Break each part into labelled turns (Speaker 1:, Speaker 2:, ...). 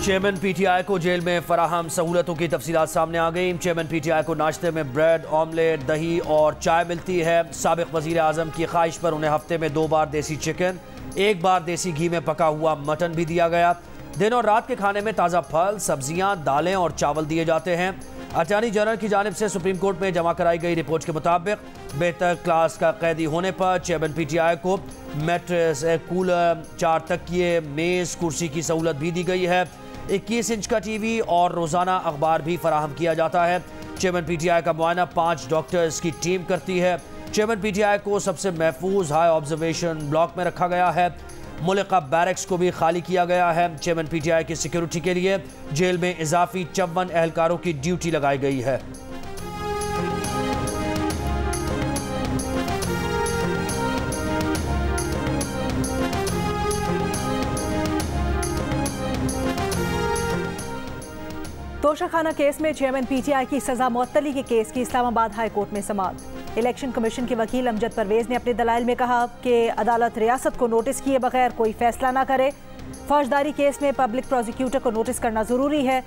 Speaker 1: Chairman PTI को jail में फराहम सहूलतों की तफसीलात सामने आ गई। चेयरमैन पीटीआई को नाश्ते में ब्रेड, ऑमलेट, दही और चाय मिलती है। साबिक वजीर आजम की ख्वाहिश पर उन्हें हफ्ते में 2 बार देसी चिकन, 1 बार देसी घी में पका हुआ मटन भी दिया गया। दिन और रात के खाने में ताज़ा फल, सब्जियां, दालें और चावल दिए जाते हैं। अटॉर्नी जनरल की जानिब से सुप्रीम कोर्ट में जमा कराई गई रिपोर्ट के मुताबिक बेहतर क्लास का कैदी होने पर चेयरमैन पीटीआई को मैट्रेस, कूलर, 4 तकिए, मेज, कुर्सी की सहूलत भी दी गई है। 21 इंच का टीवी और रोजाना अखबार भी फराहम किया जाता है। चेयरमैन पीटीआई का मुआयना 5 डॉक्टर्स की टीम करती है। चेयरमैन पीटीआई को सबसे महफूज हाई ऑब्जर्वेशन ब्लॉक में रखा गया है। मुल्का बैरक्स को भी खाली किया गया है। चेयरमैन पीटीआई की सिक्योरिटी के लिए जेल में इजाफी 54 एहलकारों की ड्यूटी लगाई गई है।
Speaker 2: तोशाखाना केस में चेयरमैन पीटीआई की सजा मुअत्तली के केस की इस्लामाबाद हाई कोर्ट में समाअत। इलेक्शन कमीशन के वकील अमजद परवेज ने अपने दलाइल में कहा कि अदालत रियासत को नोटिस किए बगैर कोई फैसला ना करे। फौजदारी केस में पब्लिक प्रोसिक्यूटर को नोटिस करना जरूरी है।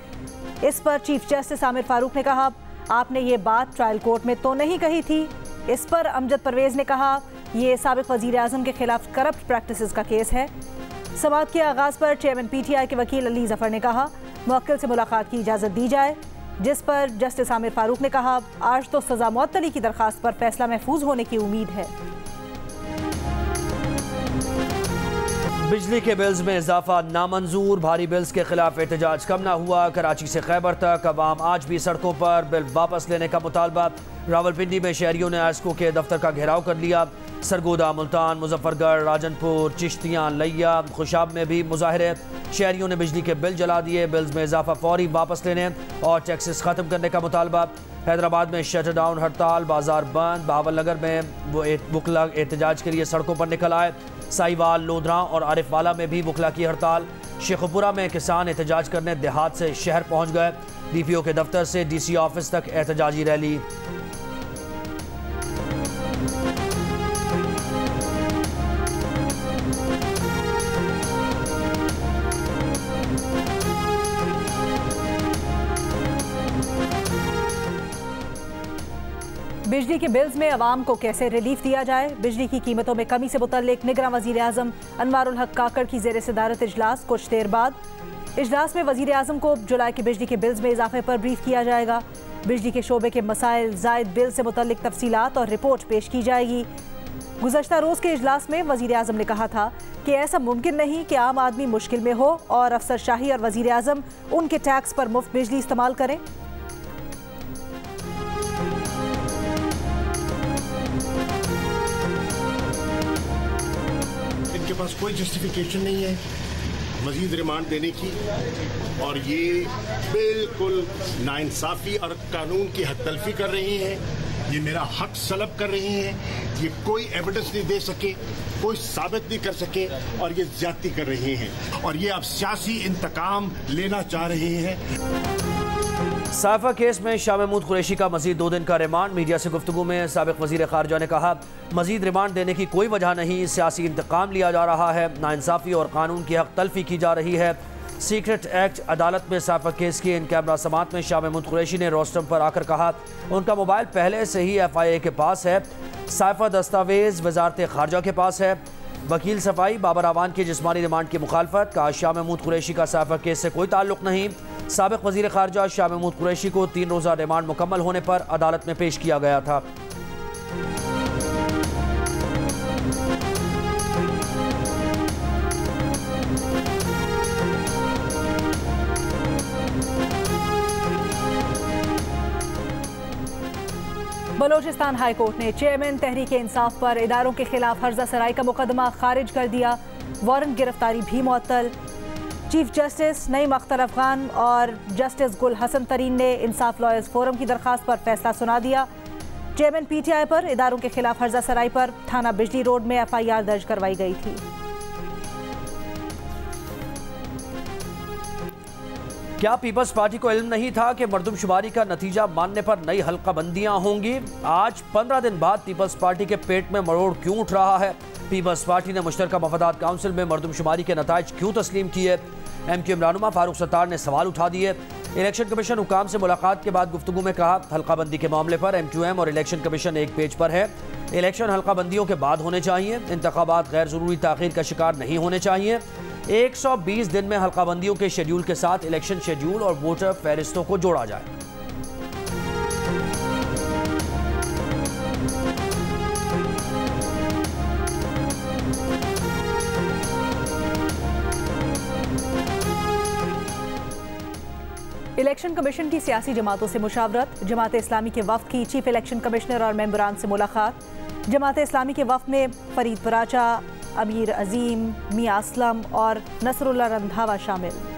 Speaker 2: इस पर चीफ जस्टिस आमिर फारूक ने कहा, आपने ये बात ट्रायल कोर्ट में तो नहीं कही थी। इस पर अमजद परवेज ने कहा, ये साबिक वजीर आजम के खिलाफ करप्ट प्रैक्टिसेस का केस है। समाअत के आगाज पर चेयरमैन पीटीआई के वकील अली जफर ने कहा, मुवक्किल से मुलाकात की इजाज़त दी जाए, जिस पर जस्टिस आमिर फारूक ने कहा, आज तो सजा मुअत्तली की दरखास्त पर फैसला महफूज होने की उम्मीद है।
Speaker 1: बिजली के बिल्स में इजाफा नामंजूर, भारी बिल्स के खिलाफ एहतजाज कम ना हुआ। कराची से खैबर तक अवाम आज भी सड़कों पर बिल वापस लेने का मुतालबा। रावलपिंडी में शहरियों ने आस्को के दफ्तर का घेराव कर लिया। सरगोदा, मुल्तान, मुजफ्फरगढ़, राजनपुर, चिश्तियाँ, लैया, खुशाब में भी मुजाहरे। शहरियों ने बिजली के बिल जला दिए। बिल्स में इजाफा फौरी वापस लेने और टैक्सेस ख़त्म करने का मुतालबा। हैदराबाद में शटर डाउन हड़ताल, बाजार बंद। बहावलनगर में वकला एहतजाज के लिए सड़कों पर निकल आए। साहिवाल, लोधरा और आरिफवाला में भी वकला की हड़ताल। शेखुपुरा में किसान एहतजाज करने देहात से शहर पहुँच गए। DPO के दफ्तर से DC ऑफिस तक एहतजाजी रैली।
Speaker 2: बिजली के बिल्स में अवाम को कैसे रिलीफ दिया जाए। बिजली की कीमतों में कमी से मुतल्लिक निगरान वजीर आजम अनवारुल हक काकड़ की ज़ेर सदारत इजलास कुछ देर बाद। इजलास में वजीर आजम को जुलाई के बिजली के बिल्स में इजाफे पर ब्रीफ किया जाएगा। बिजली के शोबे के मसाइल, जायद बिल से मुतल्लिक तफसीलात और रिपोर्ट पेश की जाएगी। गुज़श्ता रोज़ के इजलास में वजीर आजम ने कहा था कि ऐसा मुमकिन नहीं कि आम आदमी मुश्किल में हो और अफसरशाही और वजीर आजम उनके टैक्स पर मुफ्त बिजली इस्तेमाल करें।
Speaker 3: के पास कोई जस्टिफिकेशन नहीं है मजीद रिमांड देने की और ये बिल्कुल नाइंसाफी और कानून की हद तलफी कर रही हैं। ये मेरा हक सलब कर रही हैं। ये कोई एविडेंस नहीं दे सके, कोई साबित नहीं कर सके और ये ज्यादती कर रही हैं और ये अब सियासी इंतकाम लेना चाह रही हैं।
Speaker 1: साइफा केस में शाह महमूद कुरैशी का मजीद 2 दिन का रिमांड। मीडिया से गुफ्तगू में साबिक वजीर खारजा ने कहा, मजीद रिमांड देने की कोई वजह नहीं, सियासी इंतकाम लिया जा रहा है, नाइंसाफी और कानून की हक तलफी की जा रही है। सीक्रेट एक्ट अदालत में साइफा केस की इन कैमरा समात में शाह महमूद कुरैशी ने रोस्टम पर आकर कहा, उनका मोबाइल पहले से ही FIA के पास है। साइफा दस्तावेज वजारत खारजा के पास है। वकील सफाई बाबर आवान की जिस्मानी रिमांड की मुखालफत। कहा, शाह महमूद कुरैशी का साइफा केस से कोई ताल्लुक नहीं। साबिक वजीर खारजा शाह महमूद कुरैशी को 3 रोज़ा रिमांड मुकम्मल होने पर अदालत में पेश किया गया था।
Speaker 2: बलोचिस्तान हाई कोर्ट ने चेयरमैन तहरीक इंसाफ पर इदारों के खिलाफ हर्जा सराई का मुकदमा खारिज कर दिया। वारंट गिरफ्तारी भी मुअत्तल। चीफ जस्टिस नईम अख्तर अफगान और जस्टिस गुल हसन तरीन ने इंसाफ लॉयर्स फोरम की दरखास्त पर फैसला सुना दिया। चेयरमैन PTI पर इदारों के खिलाफ हर्जा सराई पर थाना बिजली रोड में FIR दर्ज करवाई गई थी।
Speaker 1: क्या पीपल्स पार्टी को इल्म नहीं था कि मरदमशुमारी का नतीजा मानने पर नई हल्का बंदियां होंगी? आज 15 दिन बाद पीपल्स पार्टी के पेट में मरोड़ क्यों उठ रहा है? पीपल्स पार्टी ने मुश्तरका मफादात काउंसिल में मरदमशुमारी के नताइज क्यों तस्लीम किए? MQM रहनुमा फारूक सत्तार ने सवाल उठा दिए। इलेक्शन कमीशन हुकाम से मुलाकात के बाद गुफ्तगू में कहा, हल्काबंदी के मामले पर MQM और इलेक्शन कमीशन एक पेज पर है। इलेक्शन हल्काबंदियों के बाद होने चाहिए। इंतखाबात गैर जरूरी ताखीर का शिकार नहीं होने चाहिए। 120 दिन में हल्काबंदियों के शेड्यूल के साथ इलेक्शन शेड्यूल और वोटर फहरिस्तों को जोड़ा जाए।
Speaker 2: इलेक्शन कमीशन की सियासी जमातों से मुशावरत। जमात इस्लामी के वफ्द की चीफ इलेक्शन कमिश्नर और मेंबरान से मुलाकात। जमात इस्लामी के वफ्द में फरीद पराचा, अमीर अजीम, मियां असलम और नसरुल्लाह रंधावा शामिल।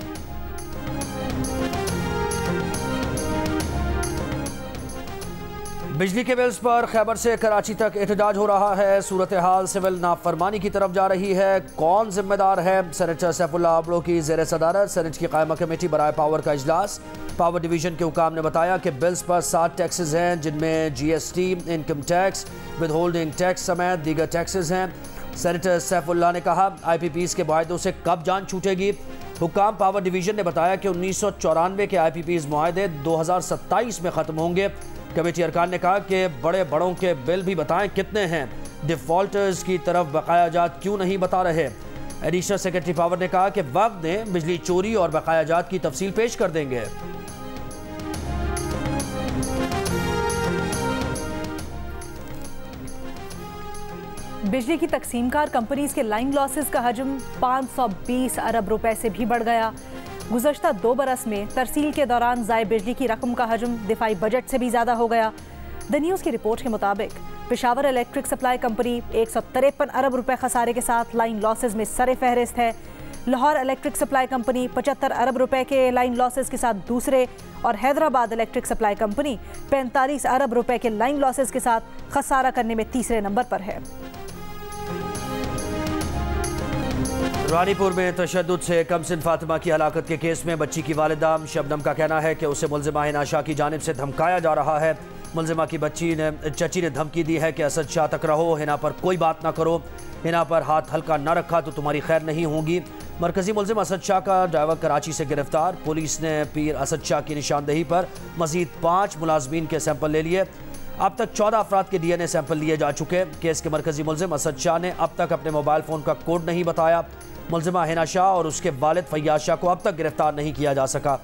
Speaker 1: बिजली के बिल्स पर खैबर से कराची तक एहतजाज हो रहा है। सूरत हाल सिविल नाफरमानी की तरफ जा रही है। कौन जिम्मेदार है? सेनेटर सैफुल्लाह आबड़ो की जेर सदारत सेनेट की कायमा कमेटी बराए पावर का इजलास। पावर डिवीजन के हुकाम ने बताया कि बिल्स पर 7 टैक्सेस हैं, जिनमें GST, income tax, with holding tax समेत दीगर टैक्सेस हैं। सेनेटर सैफुल्लाह ने कहा, IPPs के मुआहदों से कब जान छूटेगी? हुकाम पावर डिवीजन ने बताया कि 1994 के IPPs मुआहदे 2027 में ख़त्म होंगे। कमेटी अरकान ने कहा कि बड़ों के बिल भी बताएं कितने हैं। डिफॉल्टर्स की तरफ बकाया जात क्यों नहीं बता रहे? एडिशनल सेक्रेटरी पावर ने कहा कि वक्त ने बिजली चोरी और बकाया जात की तफसील पेश कर देंगे।
Speaker 2: बिजली की तकसीमकार कंपनीज के लाइन लॉसेस का हजम 520 अरब रुपए से भी बढ़ गया। गुज़श्ता 2 बरस में तरसील के दौरान ज़ाय बिजली की रकम का हजम दिफाई बजट से भी ज़्यादा हो गया। द न्यूज़ की रिपोर्ट के मुताबिक पेशावर इलेक्ट्रिक सप्लाई कंपनी 153 अरब रुपए खसारे के साथ लाइन लॉसेस में सरे फहरिस्त है। लाहौर इलेक्ट्रिक सप्लाई कंपनी 75 अरब रुपए के लाइन लॉसेस के साथ दूसरे और हैदराबाद इलेक्ट्रिक सप्लाई कंपनी 45 अरब रुपए के लाइन लॉसेस के साथ खसारा करने में तीसरे नंबर पर है।
Speaker 1: रानीपुर में तशद्दुद से कमसिन फातिमा की हलाकत के केस में बच्ची की वालिदा शबनम का कहना है कि उसे मुलजिमा हिना शाह की जानिब से धमकाया जा रहा है। मुलजिमा की चची ने धमकी दी है कि असद शाह तक रहो, हिना पर कोई बात ना करो, हिना पर हाथ हल्का न रखा तो तुम्हारी खैर नहीं होगी। मरकजी मुलजिम असद शाह का ड्राइवर कराची से गिरफ्तार। पुलिस ने पीर असद शाह की निशानदेही पर मजीद 5 मुलाजमीन के सैंपल ले लिए। अब तक 14 अफराद के DNA सैंपल लिए जा चुके। केस के मरकजी मुलजिम असद शाह ने अब तक अपने मोबाइल फ़ोन का कोड नहीं बताया। मुलजिमा हिना शाह और उसके वालिद फैयाज शाह को अब तक गिरफ्तार नहीं किया जा सका।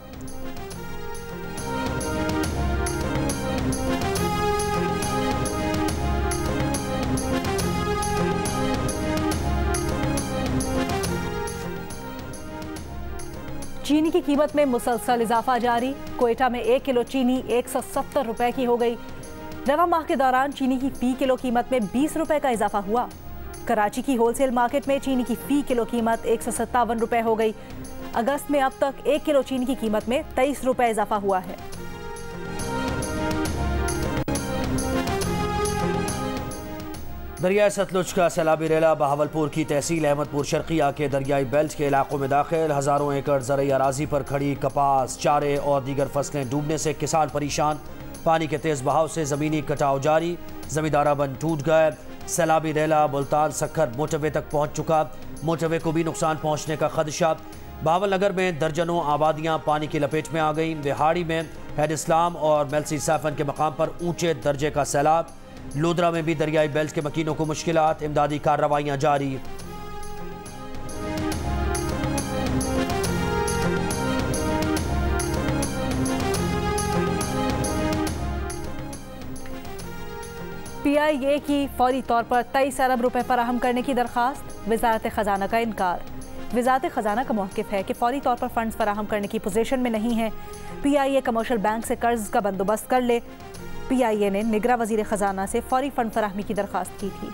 Speaker 2: चीनी की कीमत में मुसलसल इजाफा जारी। कोयटा में 1 किलो चीनी 170 रुपए की हो गई। रवा माह के दौरान चीनी की फी किलो कीमत में 20 रुपए का इजाफा हुआ। कराची की होलसेल मार्केट में चीनी की फी किलो कीमत 157 रुपए हो गई। अगस्त में अब तक 1 किलो चीनी की कीमत में 23 रुपए इजाफा हुआ है।
Speaker 1: दरियाई सतलुज का सैलाबी रेला बहावलपुर की तहसील अहमदपुर शर्किया के दरियाई बेल्ट के इलाकों में दाखिल। हज़ारों एकड़ ज़रई अराजी पर खड़ी कपास, चारे और दीगर फसलें डूबने से किसान परेशान। पानी के तेज़ बहाव से ज़मीनी कटाव जारी। ज़मींदारा बंद टूट गए। सैलाबी रेला मुल्तान सक्खर मोटरवे तक पहुँच चुका। मोटरवे को भी नुकसान पहुँचने का खदशा। बावल नगर में दर्जनों आबादियाँ पानी की लपेट में आ गईं। दिहाड़ी में हैड इस्लाम और मेलसी सैफन के मकाम पर ऊंचे दर्जे का सैलाब। लोधरा में भी दरियाई बेल्ट के मकीनों को मुश्किलात। इमदादी कार्रवाइयाँ जारी।
Speaker 2: PIA की फौरी तौर पर 23 अरब रुपए फराहम करने की दरख्वास्त। वजारत खजाना का इनकार। वजारत खजाना का मौक़िफ़ है कि फौरी तौर पर फंड्स फराहम करने की पोजीशन में नहीं है। PIA कमर्शियल बैंक से कर्ज का बंदोबस्त कर ले। PIA ने निगरां वज़ीर ख़जाना से फौरी फंड फराहमी की दरख्वास्त की थी।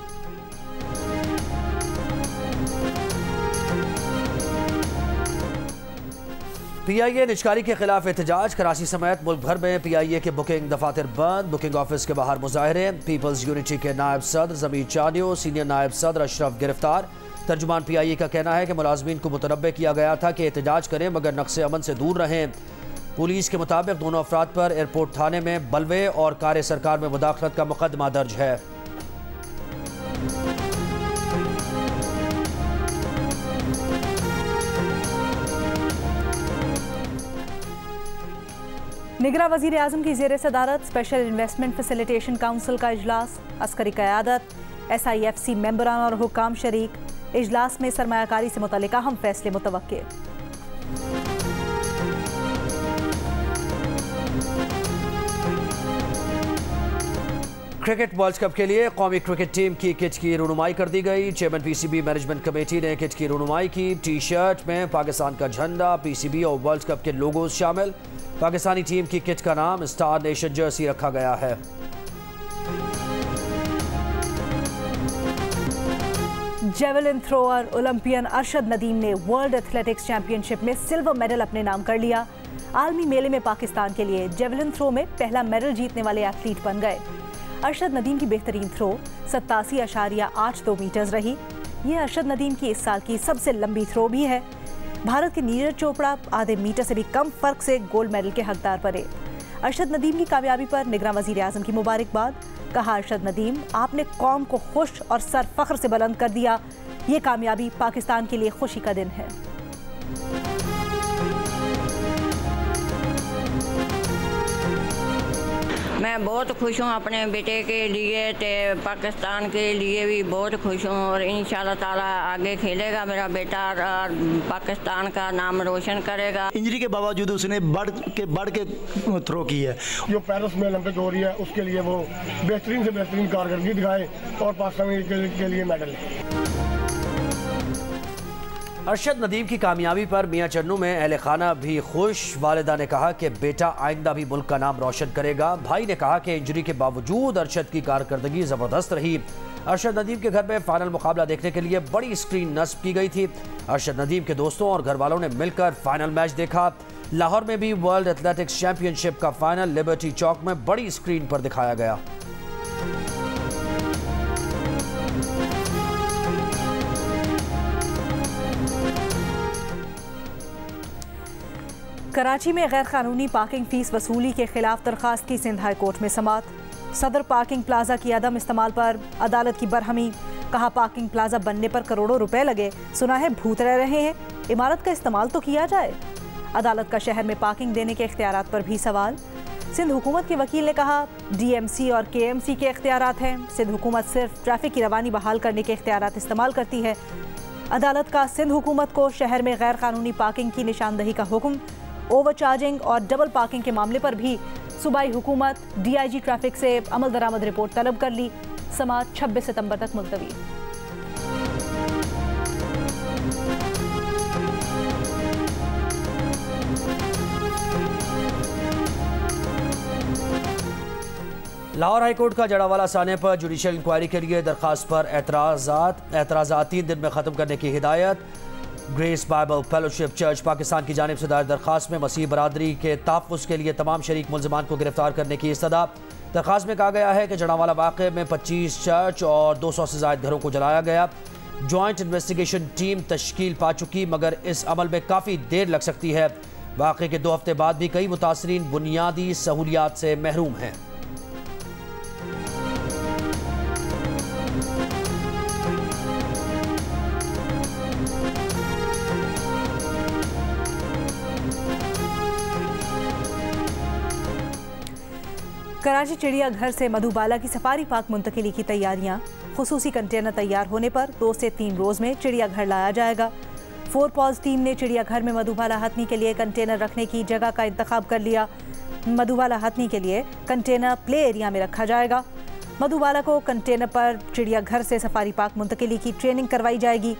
Speaker 1: PIA निजकारी के खिलाफ एहतजाज। कराची समेत मुल्क भर में PIA के बुकिंग दफातर बंद। बुकिंग ऑफिस के बाहर मुजाहरे। पीपल्स यूनिटी के नायब सदर ज़मीर चानियो, सीनियर नायब सदर अशरफ गिरफ्तार। तर्जुमान PIA का कहना है कि मुलाजमीन को मुतनब्बे किया गया था कि एहतजाज करें मगर नक्शे अमन से दूर रहें। पुलिस के मुताबिक दोनों अफराद पर एयरपोर्ट थाने में बलवे और कार्य सरकार में मुदाखलत का मुकदमा दर्ज है।
Speaker 2: निगरां वज़ीर आज़म की ज़ेर सदारत स्पेशल इन्वेस्टमेंट फैसिलिटेशन काउंसिल का इजलास, अस्करी क़यादत, SIFC मेंबरान और हुक्काम शरीक। इजलास में सरमायाकारी से मुतल्लिक़ अहम फैसले मुतवक्के।
Speaker 1: क्रिकेट वर्ल्ड कप के लिए कौमी क्रिकेट टीम की किट की रुनुमाई कर दी गई। चेयरमैन PCB मैनेजमेंट कमेटी ने किट की रुनुमाई की। टी शर्ट में पाकिस्तान का झंडा, PCB और वर्ल्ड कप के लोगोज शामिल। पाकिस्तानी टीम की किट का नाम स्टार नेशन जर्सी रखा गया है।
Speaker 2: Javelin thrower Olympian Arshad Nadeem ने वर्ल्ड एथलेटिक्स चैंपियनशिप में सिल्वर मेडल अपने नाम कर लिया। आलमी मेले में पाकिस्तान के लिए जेवलिन थ्रो में पहला मेडल जीतने वाले एथलीट बन गए। अरशद नदीम की बेहतरीन थ्रो 87.82 मीटर्स रही। यह अरशद नदीम की इस साल की सबसे लंबी थ्रो भी है। भारत के नीरज चोपड़ा आधे मीटर से भी कम फर्क से गोल्ड मेडल के हकदार बने। अरशद नदीम की कामयाबी पर निगरां वज़ीर आज़म की मुबारकबाद। कहा, अरशद नदीम, आपने कौम को खुश और सर फख्र से बुलंद कर दिया। ये कामयाबी पाकिस्तान के लिए खुशी का दिन है।
Speaker 4: मैं बहुत खुश हूँ अपने बेटे के लिए, ते पाकिस्तान के लिए भी बहुत खुश हूँ और इंशाल्लाह ताला आगे खेलेगा मेरा बेटा और पाकिस्तान का नाम रोशन करेगा।
Speaker 5: इंजरी के बावजूद उसने बढ़ के थ्रो की है।
Speaker 3: जो पेरिस में ओलंपिक हो रही है उसके लिए वो बेहतरीन से बेहतरीन कारकर्दगी दिखाए और पाकिस्तान के लिए मेडल।
Speaker 1: अरशद नदीम की कामयाबी पर मियां चन्नू में अहले खाना भी खुश। वालिदा ने कहा कि बेटा आइंदा भी मुल्क का नाम रोशन करेगा। भाई ने कहा कि इंजरी के बावजूद अरशद की कारकर्दगी ज़बरदस्त रही। अरशद नदीम के घर में फाइनल मुकाबला देखने के लिए बड़ी स्क्रीन नस्ब की गई थी। अरशद नदीम के दोस्तों और घर वालों ने मिलकर फाइनल मैच देखा। लाहौर में भी वर्ल्ड एथलेटिक्स चैंपियनशिप का फाइनल लिबर्टी चौक में बड़ी स्क्रीन पर दिखाया गया।
Speaker 2: कराची में गैर कानूनी पार्किंग फीस वसूली के खिलाफ दरखास्त की सिंध हाई कोर्ट में समाअत। सदर पार्किंग प्लाजा की अदम इस्तेमाल पर अदालत की बरहमी। कहा, पार्किंग प्लाजा बनने पर करोड़ों रुपए लगे, सुना है भूत रह रहे हैं, इमारत का इस्तेमाल तो किया जाए। अदालत का शहर में पार्किंग देने के इख्तियारात पर भी सवाल। सिंध हुकूमत के वकील ने कहा, DMC और KMC के इख्तियारात हैं। सिंध हुकूमत सिर्फ ट्रैफिक की रवानी बहाल करने के इख्तियारात इस्तेमाल करती है। अदालत का सिंध हुकूमत को शहर में गैर कानूनी पार्किंग की निशानदही का हुक्म। ओवरचार्जिंग और डबल पार्किंग के मामले पर भी सूबाई हुकूमत DIG ट्रैफिक से अमल दरामद रिपोर्ट तलब कर ली। समाअत 26 सितंबर तक मुलतवी।
Speaker 1: लाहौर हाईकोर्ट का जड़ावाला साने पर जुडिशल इंक्वायरी के लिए दरखास्त पर एतराज़ात 3 दिन में ख़त्म करने की हिदायत। Grace Bible fellowship church Pakistan की जानिब से दायर दरखास्त में मसीह बरादरी के तहफ़्फ़ुज़ के लिए तमाम शरीक मुल्ज़िमान को गिरफ्तार करने की इस्तदा। दरखास्त में कहा गया है कि जड़ावाला वाक़े में 25 चर्च और 200 से ज़ायद घरों को जलाया गया। जॉइंट इन्वेस्टिगेशन टीम तश्कील पा चुकी, मगर इस अमल में काफ़ी देर लग सकती है। वाक़े के 2 हफ्ते बाद भी कई मुतासरीन बुनियादी सहूलियात से महरूम हैं।
Speaker 2: कराची चिड़ियाघर से मधुबाला की सफारी पार्क मुंतकिली की तैयारियां। खुसूसी कंटेनर तैयार होने पर 2 से 3 रोज में चिड़ियाघर लाया जाएगा। 4 पॉज टीम ने चिड़ियाघर में मधुबाला हथनी के लिए कंटेनर रखने की जगह का इंतखाब कर लिया। मधुबाला हथनी के लिए कंटेनर प्ले एरिया में रखा जाएगा। मधुबाला को कंटेनर पर चिड़ियाघर से सफारी पार्क मुंतकिली की ट्रेनिंग करवाई जाएगी।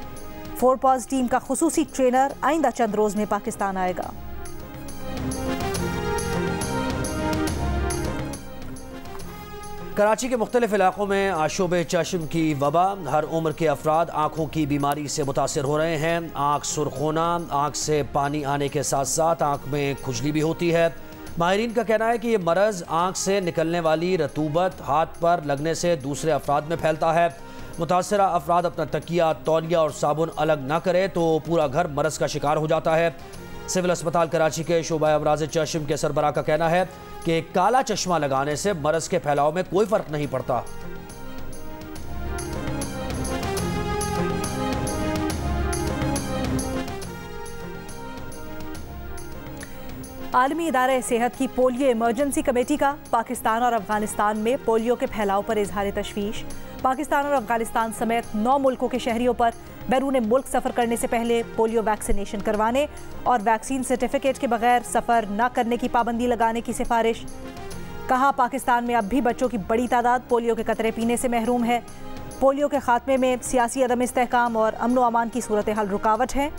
Speaker 2: 4 पॉज टीम का खुसूसी ट्रेनर आइंदा चंद रोज में पाकिस्तान आएगा।
Speaker 1: कराची के मुख्तलिफ इलाकों में आशोब चश्म की वबा। हर उम्र के अफराद आँखों की बीमारी से मुतासर हो रहे हैं। आँख सुर्ख होना, आँख से पानी आने के साथ साथ आँख में खुजली भी होती है। माहिरीन का कहना है कि ये मरज़ आँख से निकलने वाली रतूबत हाथ पर लगने से दूसरे अफराद में फैलता है। मुतासरा अफराद अपना तकिया, तौलिया और साबुन अलग न करे तो पूरा घर मरज़ का शिकार हो जाता है। सिविल अस्पताल कराची के शोबा अमराज चश्म के सरबराह का कहना है कि काला चश्मा लगाने से मरज़ के फैलाव में कोई फ़र्क नहीं पड़ता।
Speaker 2: आलमी इदारे सेहत की पोलियो इमरजेंसी कमेटी का पाकिस्तान और अफगानिस्तान में पोलियो के फैलाव पर इजहार तशवीश। पाकिस्तान और अफगानिस्तान समेत 9 मुल्कों के शहरियों पर बैरून मुल्क सफ़र करने से पहले पोलियो वैक्सीनेशन करवाने और वैक्सीन सर्टिफिकेट के बगैर सफ़र न करने की पाबंदी लगाने की सिफारिश। कहा, पाकिस्तान में अब भी बच्चों की बड़ी तादाद पोलियो के कतरे पीने से महरूम है। पोलियो के खात्मे में सियासी अदम इस्तेहकाम और अमन व अमान की सूरत हाल रुकावट है।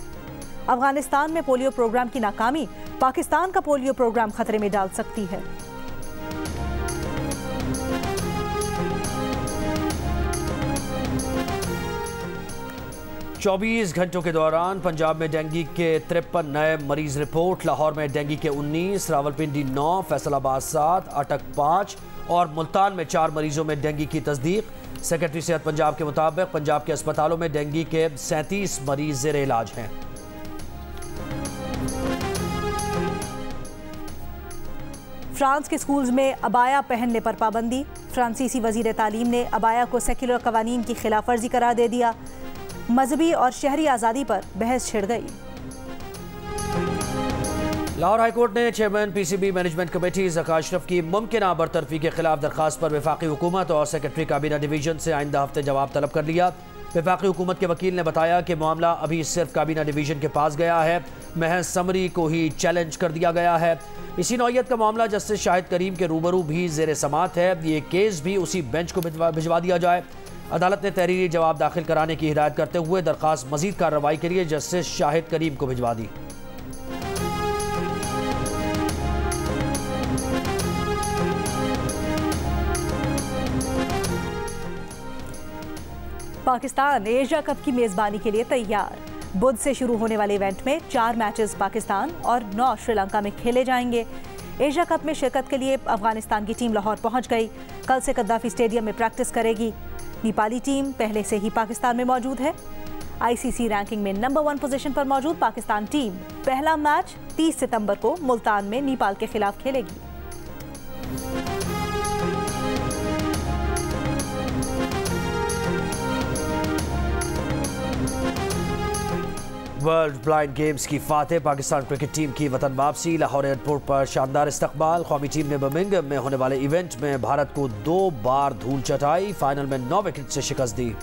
Speaker 2: अफगानिस्तान में पोलियो प्रोग्राम की नाकामी पाकिस्तान का पोलियो प्रोग्राम खतरे में डाल सकती है।
Speaker 1: चौबीस घंटों के दौरान पंजाब में डेंगू के 53 नए मरीज रिपोर्ट। लाहौर में डेंगू के 19, रावलपिंडी 9, फैसलाबाद 7, अटक 5 और मुल्तान में 4 मरीजों में डेंगू की तस्दीक। सेक्रेटरी सेहत पंजाब के मुताबिक पंजाब के अस्पतालों में डेंगू के 37 मरीज ज़ेर इलाज हैं।
Speaker 2: फ्रांस के स्कूल्स में अबाया पहनने पर पाबंदी। फ्रांसीसी वजीर तालीम ने अबाया को सेक्युलर कवानीन की खिलाफ वर्जी करार दे दिया। मजहबी और शहरी आज़ादी पर बहस छिड़ गई।
Speaker 1: लाहौर हाईकोर्ट ने chairman PCB management committee Zaka Ashraf की मुमकिना बरतरफी के खिलाफ दरखास्त पर वफाकी हुकूमत और सेक्रेटरी काबीना डिवीजन से आइंदा हफ्ते जवाब तलब कर लिया। वफाकी हुकूमत के वकील ने बताया कि मामला अभी सिर्फ काबीना डिवीजन के पास गया है, महज समरी को ही चैलेंज कर दिया गया है। इसी नौयत का मामला जस्टिस शाहिद करीम के रूबरू भी ज़ेर समात है। ये केस भी उसी बेंच को भिजवा दिया जाए। अदालत ने तहरीरी जवाब दाखिल कराने की हिदायत करते हुए दरखास्त मजीद कार्रवाई के लिए जस्टिस शाहिद करीम को भिजवा दी।
Speaker 2: पाकिस्तान एशिया कप की मेजबानी के लिए तैयार। बुध से शुरू होने वाले इवेंट में 4 मैचेस पाकिस्तान और 9 श्रीलंका में खेले जाएंगे। एशिया कप में शिरकत के लिए अफगानिस्तान की टीम लाहौर पहुंच गई। कल से कद्दाफी स्टेडियम में प्रैक्टिस करेगी। नेपाली टीम पहले से ही पाकिस्तान में मौजूद है। आईसीसी रैंकिंग में नंबर 1 पोजीशन पर मौजूद पाकिस्तान टीम पहला मैच 30 सितंबर को मुल्तान में नेपाल के खिलाफ खेलेगी।
Speaker 1: वर्ल्ड ब्लाइंड गेम्स की फातेह पाकिस्तान क्रिकेट टीम की वतन वापसी। लाहौर एयरपोर्ट पर शानदार इस्तकबाल। कौमी टीम ने बर्मिंघम में होने वाले इवेंट में भारत को 2 बार धूल चटाई। फाइनल में 9 विकेट से शिकस्त दी।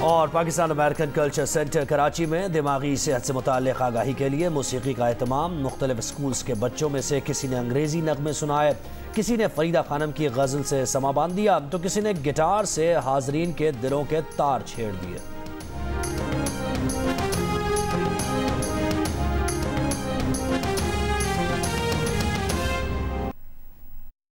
Speaker 1: और Pakistan American culture centre Karachi में दिमागी सेहत से मुताल्लिक़ आगाही के लिए मौसीकी का एहतमाम। मुख्तलिफ स्कूल्स के बच्चों में से किसी ने अंग्रेज़ी नगमे सुनाए, किसी ने फरीदा खानम की गज़ल से समा बांध दिया तो किसी ने गिटार से हाज़रीन के दिलों के तार छेड़ दिए।